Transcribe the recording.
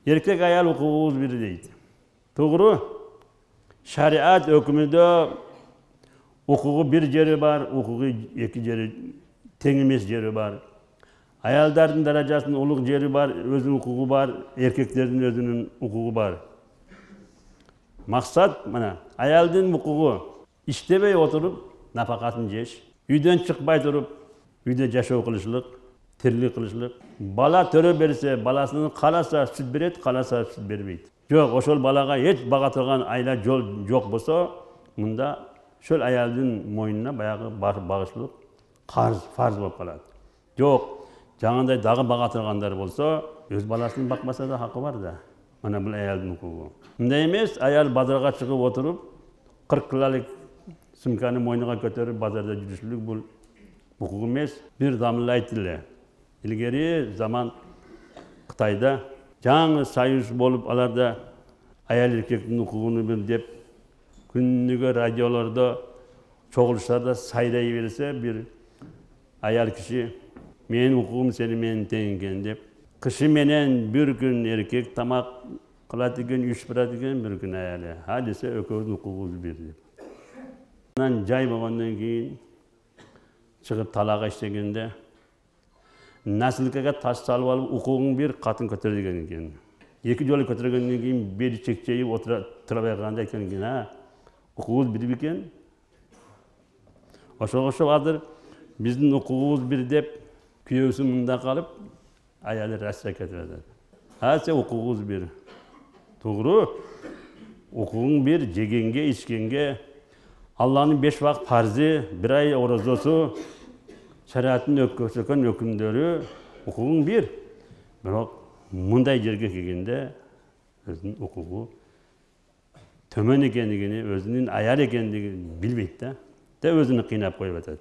Erkek ayal hukukubuz bir deydi. Doğru. Şariat hükmünde hukuku bir yeri var, hukuku iki yeri, tengimiz yeri var. Ayalların derecesinin uluk yeri var, özünün hukuku var, erkeklerin özünün hukuku var. Maksat mana ayaldın hukuku iştebey oturup nafakatını jeş, uydan çıkmay turup uyda yaşao kılışlık, tirlik kılışlık. Bala törö berse, balasını kalasa süt beret, kalasa süt bermeydi. Yok, oşol balaga hiç bağa turgan ayla jol yok bolsa, munda şol ayaldın moyununa bayağı bağışlık farz bolup kaladı. Yok, жаңандай дагы бага тургандар болсо, өз баласын бакмаса да хакы бар да. Mana bu ayaldın hukuku. Мындай эмес, аял базарга чыгып отуруп, 40 килолук сумканы мойнуга көтөрүп базарда жүрүшлүк бул hukuk эмес. Бир заманда айтылы. Илгери заман Кытайда жаңы союз болуп, аларда аял эркектин хукугун бир деп күнүгө радиолордо чогулуштарда сайрай берсе, бир аял киши "Менин hukugum seni менен тең экен" деп, киши менен бир күн эркек тамак кылат экен, иш барат экен, бир күн аялы. Ha dese экөөбүздүн hukugубуз бир деп. Анан жай болгондон кийин чыгып талака иштегенде насилкага таш салып алып hukugун бир катын көтөр деген экен. Эки жолу көтөргөндөн кийин бери чекчейип отура турбай калганда экен, "Ha, hukugубуз бир бекен?" Ошого окшоп азыр биздин hukugубуз бир деп күйөөсү мында калып, аялы Россия кетип атат. Ha, sen hukukubuz bir. Doğru. Hukukun bir, jegenge, içkenge, Allah'ın 5 vakit farzı, bir ay orozosu, şeriatın ökkөсөкөн ökümdörü, hukukun bir. Biroq mындай жерге келгенде өзүнүн hukuku төмөн экендигини, өзүнүн аял экендигин билбейт да. Өзүнү кыйнап коюп атат.